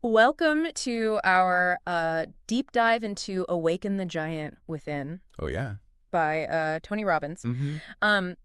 Welcome to our deep dive into Awaken the Giant Within Oh, yeah. by Tony Robbins. Mm-hmm. Um,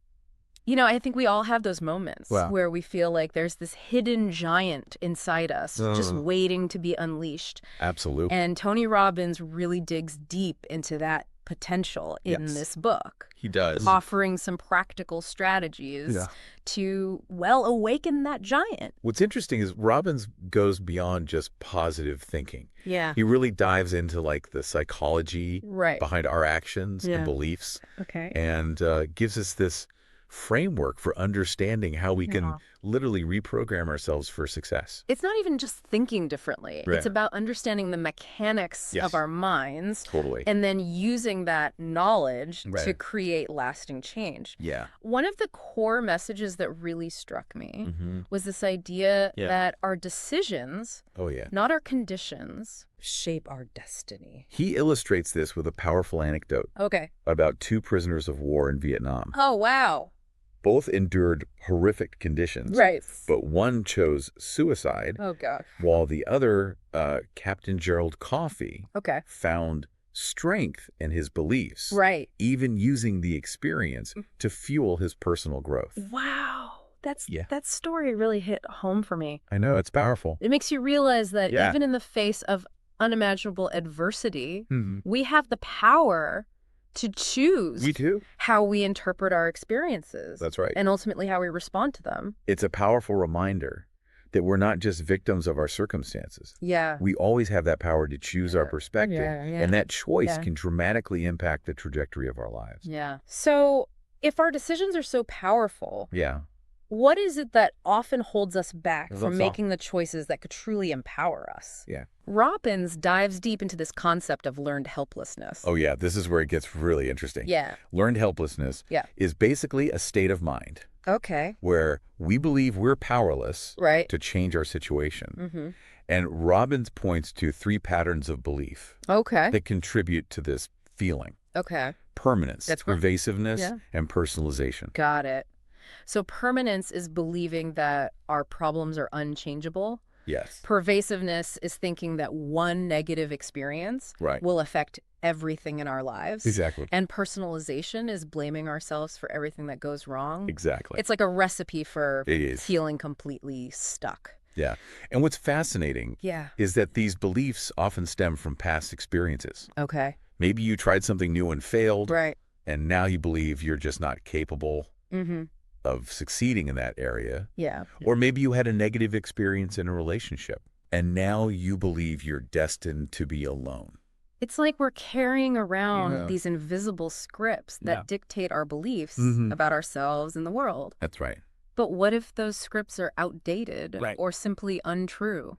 I think we all have those moments Wow. where we feel like there's this hidden giant inside us just waiting to be unleashed. Absolutely. And Tony Robbins really digs deep into that potential in Yes. this book, He does. offering some practical strategies to, well, awaken that giant. What's interesting is Robbins goes beyond just positive thinking. Yeah. He really dives into like the psychology Right. behind our actions Yeah. and beliefs, Okay. and gives us this framework for understanding how we can literally reprogram ourselves for success. It's not even just thinking differently. Right. It's about understanding the mechanics of our minds Totally. and then using that knowledge Right. to create lasting change. Yeah. One of the core messages that really struck me Mm-hmm. was this idea Yeah. that our decisions, Oh, yeah. not our conditions, shape our destiny. He illustrates this with a powerful anecdote Okay. about two prisoners of war in Vietnam. Oh, wow. Both endured horrific conditions. Right. But one chose suicide, Oh, gosh. while the other, Captain Gerald Coffey, Okay. found strength in his beliefs, Right. even using the experience to fuel his personal growth. Wow. Yeah. That story really hit home for me. I know, it's powerful. It makes you realize that Yeah. even in the face of unimaginable adversity, Mhm. we have the power to choose We too. how we interpret our experiences. That's right. And ultimately how we respond to them. It's a powerful reminder that we're not just victims of our circumstances. Yeah. We always have that power to choose our perspective, and that choice can dramatically impact the trajectory of our lives. Yeah. So if our decisions are so powerful, Yeah. what is it that often holds us back That's from all. making the choices that could truly empower us? Yeah. Robbins dives deep into this concept of learned helplessness. Oh, yeah. This is where it gets really interesting. Yeah. Learned helplessness Yeah. is basically a state of mind Okay. where we believe we're powerless Right. to change our situation. Mm-hmm. And Robbins points to three patterns of belief Okay. that contribute to this feeling: Okay. permanence, That's right. pervasiveness, Yeah. and personalization. Got it. So permanence is believing that our problems are unchangeable. Yes. Pervasiveness is thinking that one negative experience Right. will affect everything in our lives. Exactly. And personalization is blaming ourselves for everything that goes wrong. Exactly. It's like a recipe for It is. feeling completely stuck. Yeah. And what's fascinating Yeah. is that these beliefs often stem from past experiences. Okay. Maybe you tried something new and failed, Right. and now you believe you're just not capable Mm-hmm. of succeeding in that area. Yeah. Or maybe you had a negative experience in a relationship, and now you believe you're destined to be alone. It's like we're carrying around Yeah. these invisible scripts that Yeah. dictate our beliefs Mhm. about ourselves and the world. That's right. But what if those scripts are outdated Right. or simply untrue?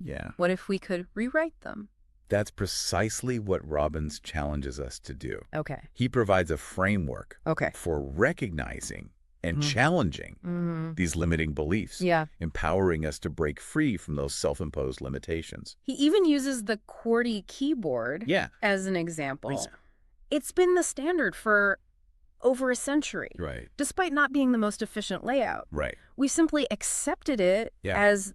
Yeah. What if we could rewrite them? That's precisely what Robbins challenges us to do. Okay. He provides a framework Okay. for recognizing and challenging Mm-hmm. these limiting beliefs, Yeah. empowering us to break free from those self-imposed limitations. He even uses the QWERTY keyboard Yeah. as an example. Right. It's been the standard for over a century, Right. despite not being the most efficient layout. Right. We simply accepted it Yeah. as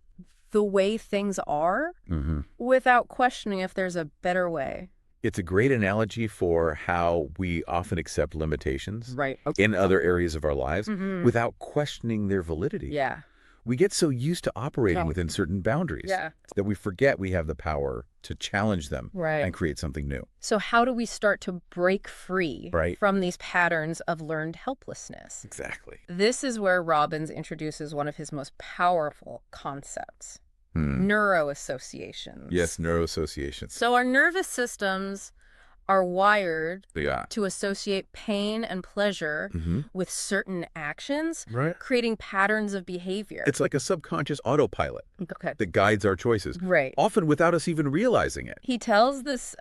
the way things are Mm-hmm. without questioning if there's a better way. It's a great analogy for how we often accept limitations Right. in other areas of our lives Mhm. without questioning their validity. Yeah. We get so used to operating Yeah. within certain boundaries Yeah. that we forget we have the power to challenge them Right. and create something new. So how do we start to break free Right. from these patterns of learned helplessness? Exactly. This is where Robbins introduces one of his most powerful concepts, neuro-associations. Yes, neuro-associations. So our nervous systems are wired Yeah. to associate pain and pleasure with certain actions, Right. creating patterns of behavior. It's like a subconscious autopilot Okay. that guides our choices, Right. often without us even realizing it. He tells this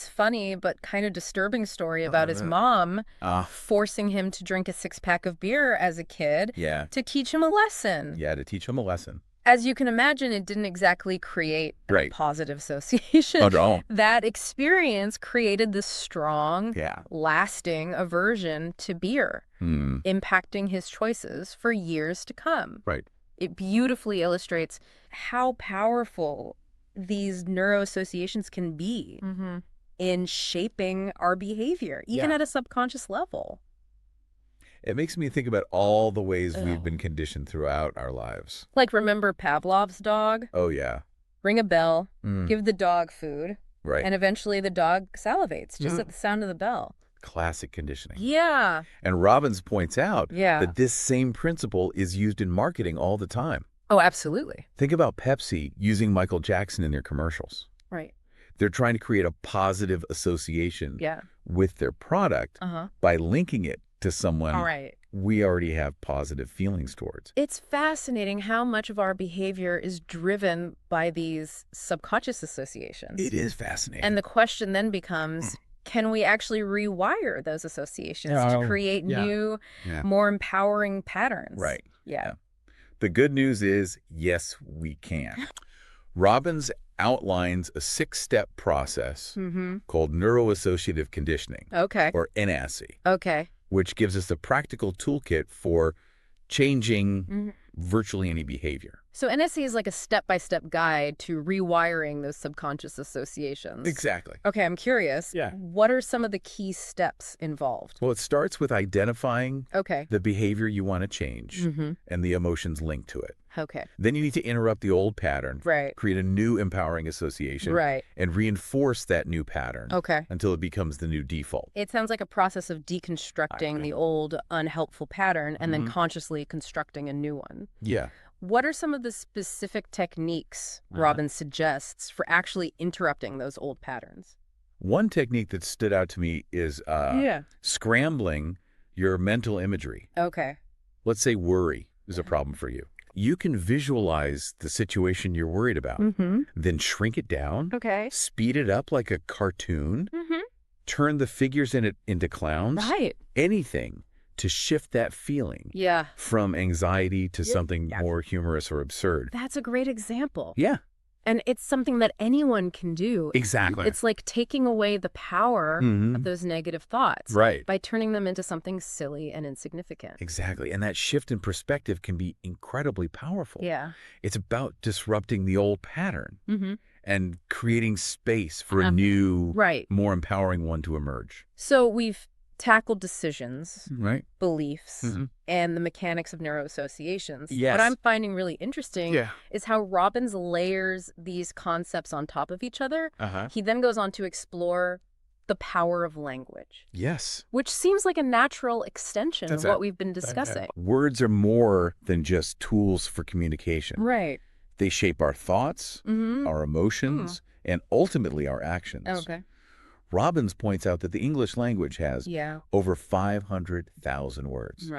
funny but kind of disturbing story about his mom forcing him to drink a 6-pack of beer as a kid Yeah. to teach him a lesson. Yeah, to teach them a lesson. As you can imagine, it didn't exactly create a Right. positive association. Oh, no. That experience created this strong, Yeah. lasting aversion to beer, impacting his choices for years to come. Right. It beautifully illustrates how powerful these neuro-associations can be in shaping our behavior, even at a subconscious level. It makes me think about all the ways we've been conditioned throughout our lives. Like, remember Pavlov's dog? Oh, yeah. Ring a bell, give the dog food, Right. and eventually the dog salivates just at the sound of the bell. Classic conditioning. Yeah. And Robbins points out that this same principle is used in marketing all the time. Oh, absolutely. Think about Pepsi using Michael Jackson in their commercials. Right. They're trying to create a positive association with their product by linking it to someone we already have positive feelings towards. It's fascinating how much of our behavior is driven by these subconscious associations. It is fascinating. And the question then becomes, can we actually rewire those associations to create new, more empowering patterns? Right. Yeah. The good news is, yes, we can. Robbins outlines a 6-step process called Neuro-Associative Conditioning, or NAC, which gives us a practical toolkit for changing virtually any behavior. So NSC is like a step-by-step guide to rewiring those subconscious associations. Exactly. Okay, I'm curious. What are some of the key steps involved? Well, it starts with identifying the behavior you want to change and the emotions linked to it. Then you need to interrupt the old pattern, create a new empowering association, and reinforce that new pattern until it becomes the new default. It sounds like a process of deconstructing the old unhelpful pattern and then consciously constructing a new one. Yeah. What are some of the specific techniques Robbins suggests for actually interrupting those old patterns? One technique that stood out to me is scrambling your mental imagery. Let's say worry is a problem for you. You can visualize the situation you're worried about, then shrink it down, speed it up like a cartoon, turn the figures in it into clowns, anything to shift that feeling from anxiety to something more humorous or absurd. That's a great example. Yeah. And it's something that anyone can do. Exactly. It's like taking away the power of those negative thoughts by turning them into something silly and insignificant. Exactly. And that shift in perspective can be incredibly powerful. Yeah. It's about disrupting the old pattern and creating space for a new, more empowering one to emerge. So we've tackled decisions, beliefs, and the mechanics of neuro-associations. What I'm finding really interesting is how Robbins layers these concepts on top of each other. He then goes on to explore the power of language. Yes. Which seems like a natural extension of what we've been discussing. Words are more than just tools for communication. Right. They shape our thoughts, our emotions, and ultimately our actions. Robbins points out that the English language has over 500,000 words,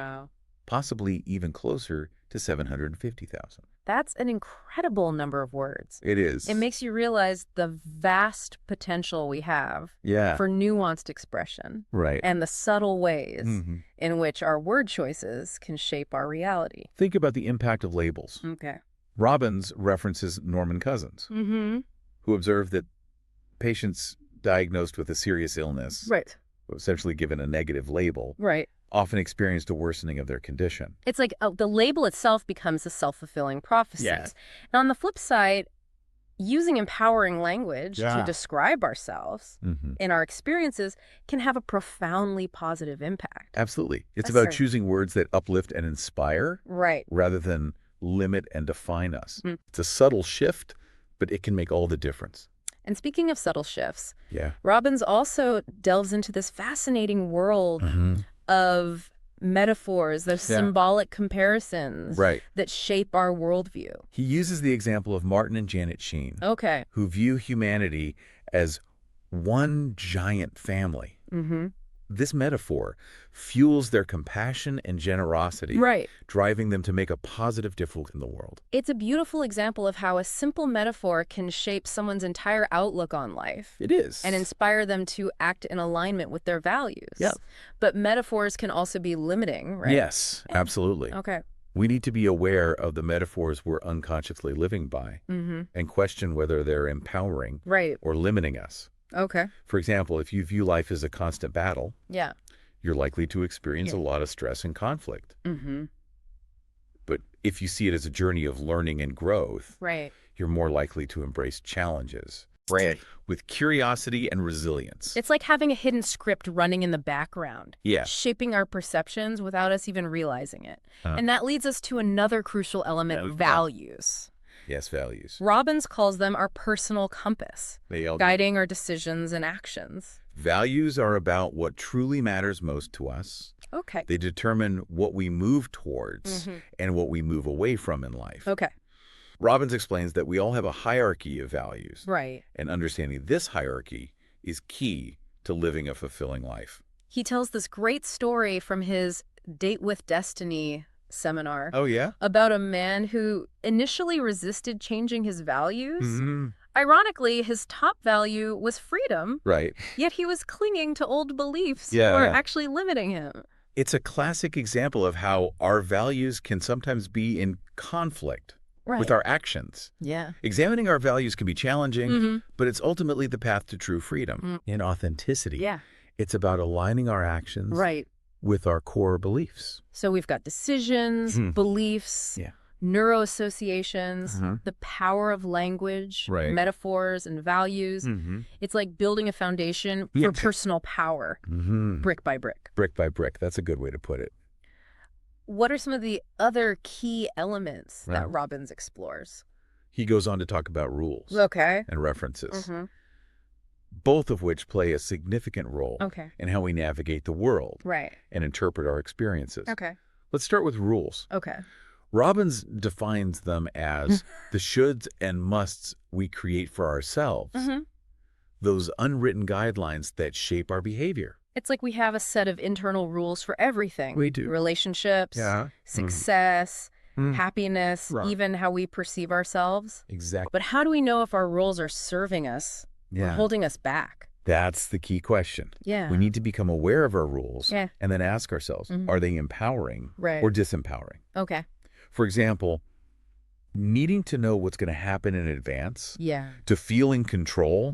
possibly even closer to 750,000. That's an incredible number of words. It is. It makes you realize the vast potential we have for nuanced expression and the subtle ways in which our word choices can shape our reality. Think about the impact of labels. Robbins references Norman Cousins, who observed that patients diagnosed with a serious illness, essentially given a negative label, often experienced a worsening of their condition. It's like the label itself becomes a self-fulfilling prophecy. And on the flip side, using empowering language to describe ourselves and our experiences can have a profoundly positive impact. Absolutely. It's about choosing words that uplift and inspire rather than limit and define us. It's a subtle shift, but it can make all the difference. And speaking of subtle shifts, Robbins also delves into this fascinating world of metaphors, those symbolic comparisons that shape our worldview. He uses the example of Martin and Janet Sheen, who view humanity as one giant family. This metaphor fuels their compassion and generosity, driving them to make a positive difference in the world. It's a beautiful example of how a simple metaphor can shape someone's entire outlook on life. It is. And inspire them to act in alignment with their values. But metaphors can also be limiting, right? Yes, absolutely. We need to be aware of the metaphors we're unconsciously living by and question whether they're empowering or limiting us. For example, if you view life as a constant battle, you're likely to experience a lot of stress and conflict. But if you see it as a journey of learning and growth, you're more likely to embrace challenges. Right. With curiosity and resilience. It's like having a hidden script running in the background, Yeah. shaping our perceptions without us even realizing it. And that leads us to another crucial element, values. Yes, values. Robbins calls them our personal compass, guiding our decisions and actions. Values are about what truly matters most to us. Okay. They determine what we move towards and what we move away from in life. Okay. Robbins explains that we all have a hierarchy of values. Right. And understanding this hierarchy is key to living a fulfilling life. He tells this great story from his Date with Destiny seminar. Oh, yeah? About a man who initially resisted changing his values. Ironically, his top value was freedom. Right. Yet he was clinging to old beliefs that were actually limiting him. It's a classic example of how our values can sometimes be in conflict with our actions. Yeah. Examining our values can be challenging, but it's ultimately the path to true freedom and authenticity. Yeah. It's about aligning our actions with our core beliefs. So we've got decisions, beliefs, neuro-associations, the power of language, metaphors, and values. It's like building a foundation for personal power, brick by brick. Brick by brick. That's a good way to put it. What are some of the other key elements that Robbins explores? He goes on to talk about rules and references, both of which play a significant role in how we navigate the world and interpret our experiences. Let's start with rules. Robbins defines them as the shoulds and musts we create for ourselves, those unwritten guidelines that shape our behavior. It's like we have a set of internal rules for everything. We do. Relationships, success, happiness, even how we perceive ourselves. Exactly. But how do we know if our rules are serving us or holding us back? That's the key question. Yeah. We need to become aware of our rules and then ask ourselves, are they empowering or disempowering? Okay. For example, needing to know what's going to happen in advance to feel in control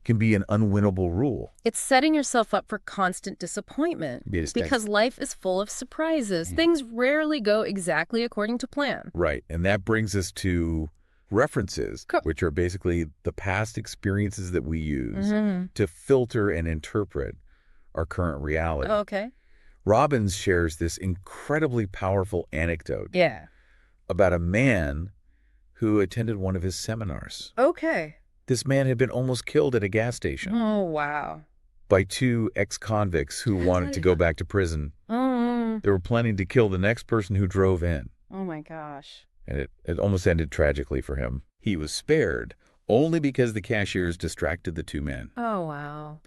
can be an unwinnable rule. It's setting yourself up for constant disappointment because life is full of surprises. Things rarely go exactly according to plan. Right. And that brings us to references, which are basically the past experiences that we use to filter and interpret our current reality. Okay. Robbins shares this incredibly powerful anecdote about a man who attended one of his seminars. Okay. This man had been almost killed at a gas station. Oh, wow. By two ex-convicts who wanted to go back to prison. They were planning to kill the next person who drove in. Oh, my gosh. And it almost ended tragically for him. He was spared only because the cashiers distracted the two men. Oh, wow.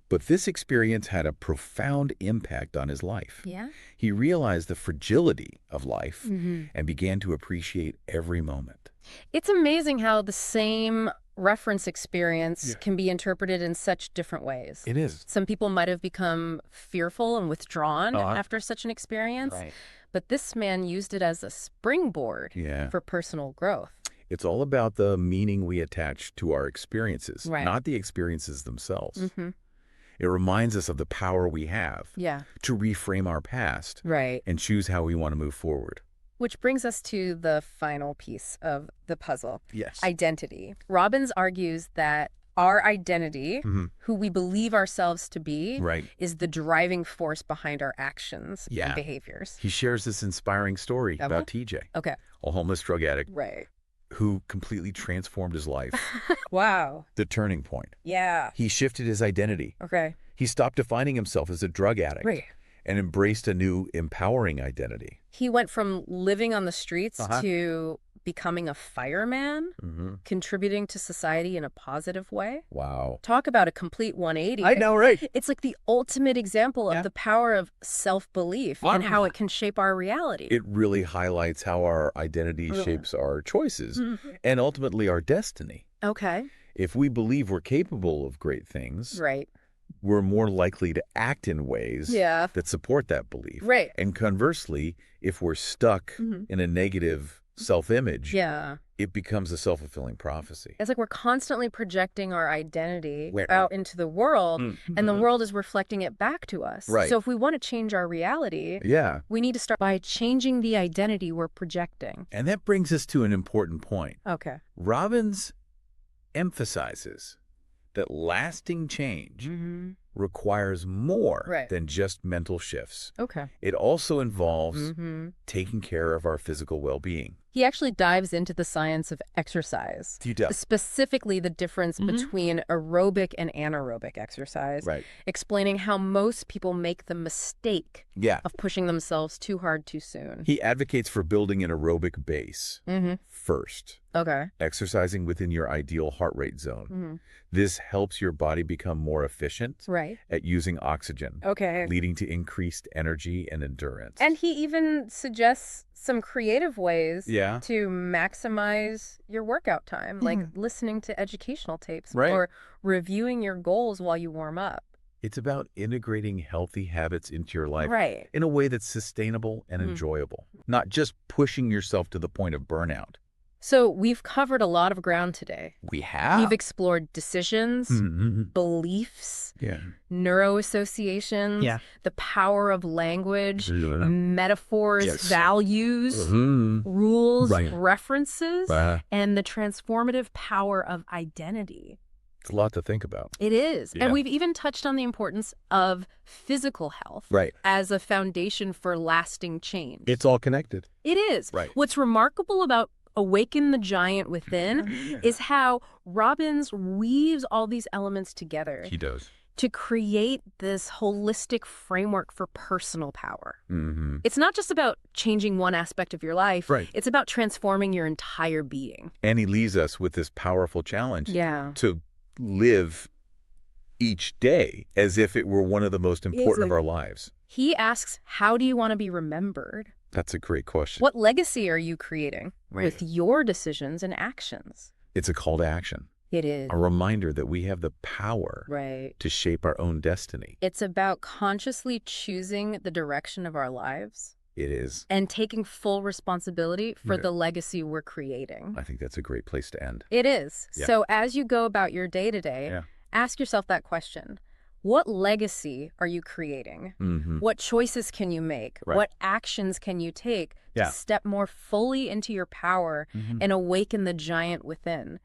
But this experience had a profound impact on his life. Yeah? He realized the fragility of life and began to appreciate every moment. It's amazing how the same reference experience can be interpreted in such different ways. It is. Some people might have become fearful and withdrawn after such an experience, but this man used it as a springboard for personal growth. It's all about the meaning we attach to our experiences, not the experiences themselves. It reminds us of the power we have to reframe our past and choose how we want to move forward. Which brings us to the final piece of the puzzle. Yes. Identity. Robbins argues that our identity, who we believe ourselves to be, is the driving force behind our actions and behaviors. He shares this inspiring story about TJ, a homeless drug addict who completely transformed his life. Wow. The turning point. Yeah. He shifted his identity. He stopped defining himself as a drug addict and embraced a new empowering identity. He went from living on the streets to becoming a fireman, contributing to society in a positive way. Wow. Talk about a complete 180. I know, right? It's like the ultimate example of the power of self-belief and how it can shape our reality. It really highlights how our identity shapes our choices and ultimately our destiny. Okay. If we believe we're capable of great things, we're more likely to act in ways that support that belief. Right. And conversely, if we're stuck in a negative self-image, it becomes a self-fulfilling prophecy. It's like we're constantly projecting our identity out into the world, and the world is reflecting it back to us. Right. So if we want to change our reality, we need to start by changing the identity we're projecting. And that brings us to an important point. Okay. Robbins emphasizes that lasting change requires more than just mental shifts. Okay. It also involves taking care of our physical well-being. He actually dives into the science of exercise. He does. Specifically the difference between aerobic and anaerobic exercise. Explaining how most people make the mistake of pushing themselves too hard too soon. He advocates for building an aerobic base first. Okay. Exercising within your ideal heart rate zone. This helps your body become more efficient at using oxygen, leading to increased energy and endurance. And he even suggests some creative ways to maximize your workout time, like listening to educational tapes or reviewing your goals while you warm up. It's about integrating healthy habits into your life in a way that's sustainable and enjoyable, not just pushing yourself to the point of burnout. So we've covered a lot of ground today. We have. We've explored decisions, beliefs, neuro-associations, the power of language, metaphors, values, rules, references, and the transformative power of identity. It's a lot to think about. It is. And we've even touched on the importance of physical health as a foundation for lasting change. It's all connected. It is. What's remarkable about Awaken the Giant Within is how Robbins weaves all these elements together. He does. To create this holistic framework for personal power. It's not just about changing one aspect of your life. It's about transforming your entire being. And he leaves us with this powerful challenge to live each day as if it were one of the most important of our lives. He asks, how do you want to be remembered? That's a great question. What legacy are you creating with your decisions and actions? It's a call to action. It is. A reminder that we have the power to shape our own destiny. It's about consciously choosing the direction of our lives. It is. And taking full responsibility for the legacy we're creating. I think that's a great place to end. It is. So as you go about your day-to-day, ask yourself that question. What legacy are you creating? What choices can you make? What actions can you take to step more fully into your power and awaken the giant within?